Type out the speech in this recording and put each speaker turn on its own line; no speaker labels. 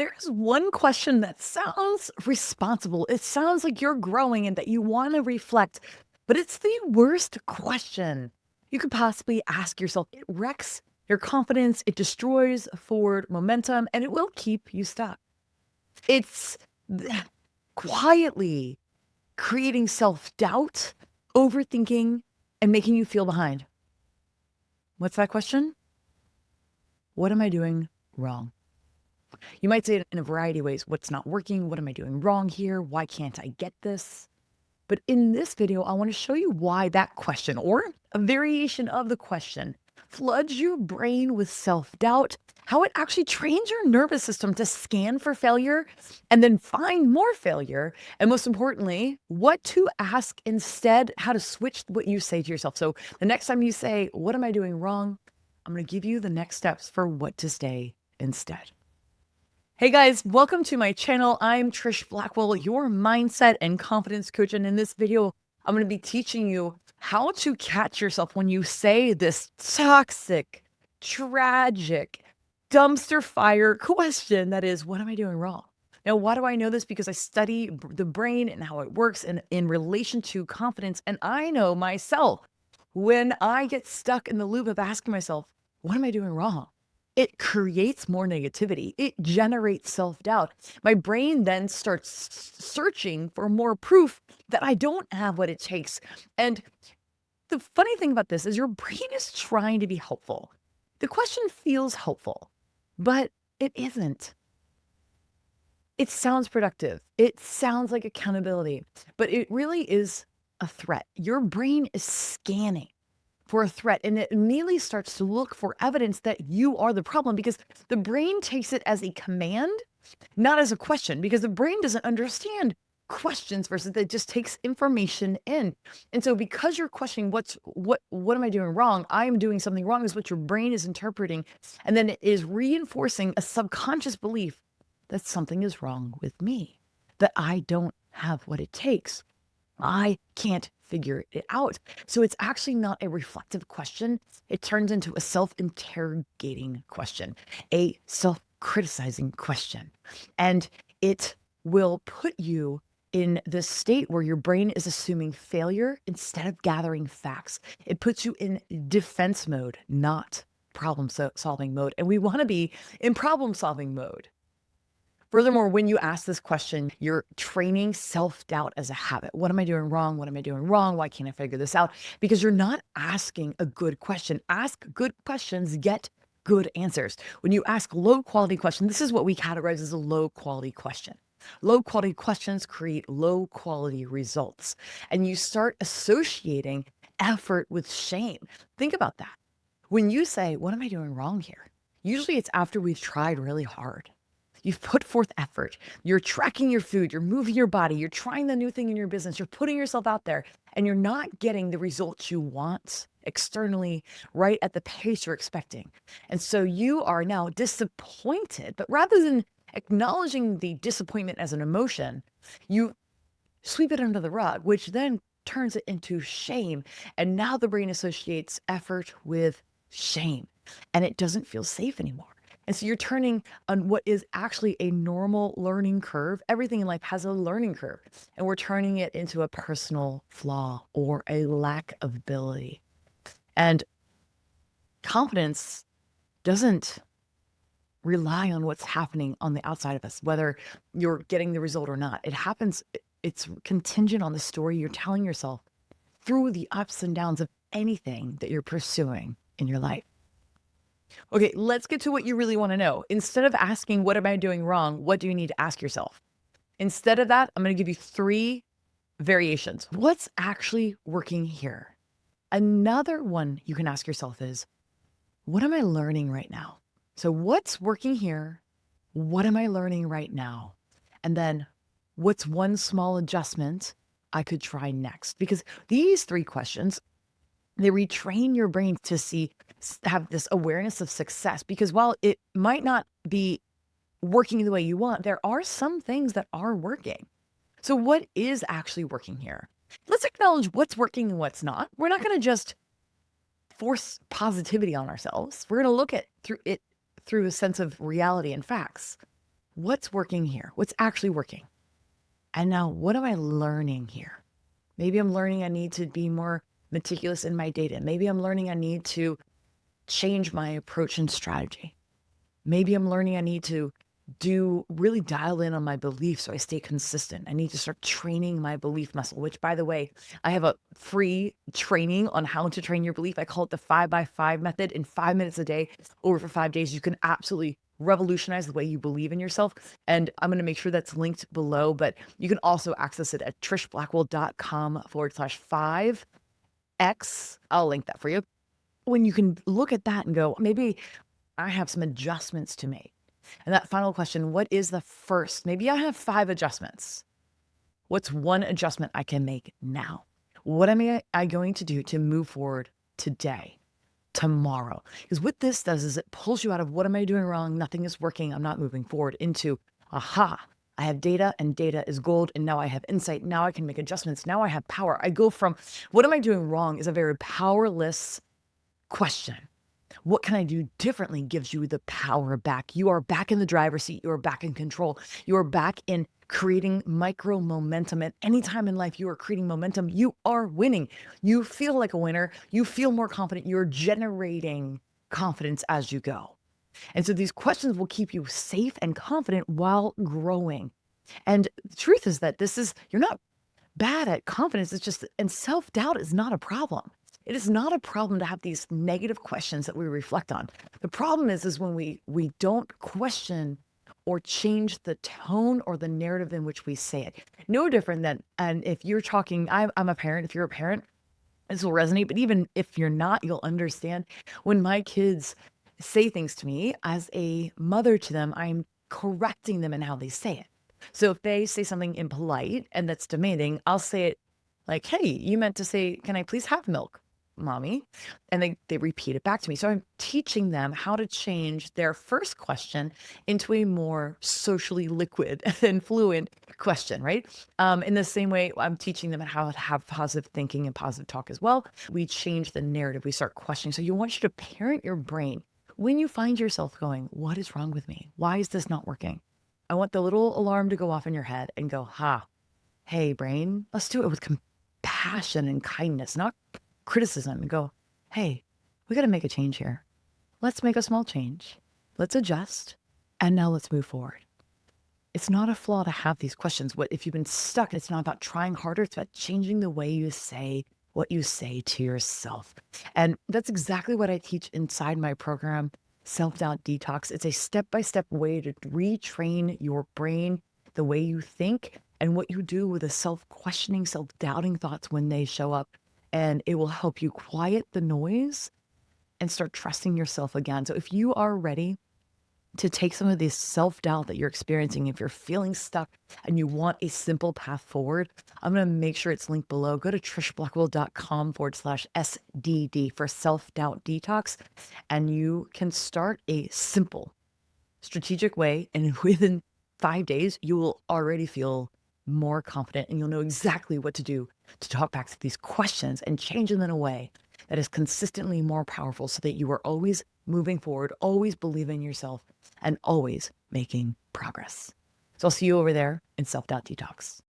There's one question that sounds responsible. It sounds like you're growing and that you want to reflect, but it's the worst question you could possibly ask yourself. It wrecks your confidence, it destroys forward momentum, and it will keep you stuck. It's quietly creating self doubt, overthinking, and making you feel behind. What's that question? What am I doing wrong? You might say it in a variety of ways. What's not working? What am I doing wrong here? Why can't I get this? But in this video, I want to show you why that question, or a variation of the question, floods your brain with self doubt, how it actually trains your nervous system to scan for failure and then find more failure. And most importantly, what to ask instead, how to switch what you say to yourself. So the next time you say, what am I doing wrong? I'm going to give you the next steps for what to say instead. Hey guys, welcome to my channel. I'm Trish Blackwell, your mindset and confidence coach. And in this video, I'm going to be teaching you how to catch yourself when you say this toxic, tragic, dumpster fire question that is, what am I doing wrong? Now, why do I know this? Because I study the brain and how it works in relation to confidence. And I know myself when I get stuck in the loop of asking myself, what am I doing wrong? It creates more negativity. It generates self-doubt. My brain then starts searching for more proof that I don't have what it takes. And the funny thing about this is your brain is trying to be helpful. The question feels helpful, but it isn't. It sounds productive. It sounds like accountability, but it really is a threat. Your brain is scanning for a threat, and it immediately starts to look for evidence that you are the problem because the brain takes it as a command, not as a question, because the brain doesn't understand questions versus it just takes information in. And so because you're questioning what am I doing wrong? I am doing something wrong is what your brain is interpreting, and then it is reinforcing a subconscious belief that something is wrong with me, that I don't have what it takes. I can't figure it out. So it's actually not a reflective question. It turns into a self-interrogating question, a self-criticizing question. And it will put you in this state where your brain is assuming failure instead of gathering facts. It puts you in defense mode, not problem-solving mode. And we want to be in problem-solving mode. Furthermore, when you ask this question, you're training self-doubt as a habit. What am I doing wrong? What am I doing wrong? Why can't I figure this out? Because you're not asking a good question. Ask good questions, get good answers. When you ask low quality questions, this is what we categorize as a low quality question. Low quality questions create low quality results. And you start associating effort with shame. Think about that. When you say, what am I doing wrong here? Usually it's after we've tried really hard. You've put forth effort. You're tracking your food. You're moving your body. You're trying the new thing in your business. You're putting yourself out there and you're not getting the results you want externally right at the pace you're expecting. And so you are now disappointed, but rather than acknowledging the disappointment as an emotion, you sweep it under the rug, which then turns it into shame. And now the brain associates effort with shame and it doesn't feel safe anymore. And so you're turning on what is actually a normal learning curve. Everything in life has a learning curve, and we're turning it into a personal flaw or a lack of ability. And confidence doesn't rely on what's happening on the outside of us, whether you're getting the result or not. It happens, it's contingent on the story you're telling yourself through the ups and downs of anything that you're pursuing in your life. Okay, let's get to what you really want to know. Instead of asking, what am I doing wrong? What do you need to ask yourself? Instead of that, I'm going to give you 3 variations. What's actually working here? Another one you can ask yourself is, what am I learning right now? So what's working here? What am I learning right now? And then what's one small adjustment I could try next? Because these 3 questions, they retrain your brain to have this awareness of success, because while it might not be working the way you want, there are some things that are working. So what is actually working here? Let's acknowledge what's working and what's not. We're not going to just force positivity on ourselves. We're going to look at it through a sense of reality and facts. What's working here? What's actually working? And now what am I learning here? Maybe I'm learning I need to be more meticulous in my data. Maybe I'm learning I need to change my approach and strategy. Maybe I'm learning I need to really dial in on my beliefs so I stay consistent. I need to start training my belief muscle, which, by the way, I have a free training on how to train your belief. I call it the 5x5 method. In 5 minutes a day, over for 5 days, you can absolutely revolutionize the way you believe in yourself. And I'm going to make sure that's linked below, but you can also access it at trishblackwell.com/5x. I'll link that for you. When you can look at that and go, maybe I have some adjustments to make. And that final question, what is the first? Maybe I have 5 adjustments. What's one adjustment I can make now? What am I going to do to move forward today, tomorrow? Because what this does is it pulls you out of what am I doing wrong? Nothing is working. I'm not moving forward into, aha, I have data and data is gold. And now I have insight. Now I can make adjustments. Now I have power. I go from what am I doing wrong is a very powerless question. What can I do differently gives you the power back. You are back in the driver's seat. You are back in control. You are back in creating micro momentum. At any time in life, you are creating momentum. You are winning. You feel like a winner. You feel more confident. You're generating confidence as you go. And so these questions will keep you safe and confident while growing. And the truth is that you're not bad at confidence. It's just, and self-doubt is not a problem. It is not a problem to have these negative questions that we reflect on. The problem is when we don't question or change the tone or the narrative in which we say it. No different than, and if you're talking, I'm a parent, if you're a parent, this will resonate, but even if you're not, you'll understand when my kids say things to me as a mother to them, I'm correcting them in how they say it. So if they say something impolite and that's demanding, I'll say it like, hey, you meant to say, can I please have milk, mommy? And they repeat it back to me. So I'm teaching them how to change their first question into a more socially liquid and fluent question, right? In the same way, I'm teaching them how to have positive thinking and positive talk as well. We change the narrative. We start questioning. So you want you to parent your brain. When you find yourself going, what is wrong with me? Why is this not working? I want the little alarm to go off in your head and go, hey, brain, let's do it with compassion and kindness, not criticism, and go, hey, we got to make a change here. Let's make a small change. Let's adjust. And now let's move forward. It's not a flaw to have these questions. If you've been stuck, it's not about trying harder. It's about changing the way you say what you say to yourself. And that's exactly what I teach inside my program, Self-Doubt Detox. It's a step-by-step way to retrain your brain, the way you think, and what you do with the self-questioning, self-doubting thoughts when they show up. And it will help you quiet the noise and start trusting yourself again. So if you are ready to take some of this self-doubt that you're experiencing, if you're feeling stuck and you want a simple path forward, I'm going to make sure it's linked below. Go to trishblackwell.com/SDD for self-doubt detox, and you can start a simple strategic way. And within 5 days, you will already feel more confident and you'll know exactly what to do to talk back to these questions and change them in a way that is consistently more powerful so that you are always moving forward, always believing in yourself, and always making progress. So I'll see you over there in Self-Doubt Detox.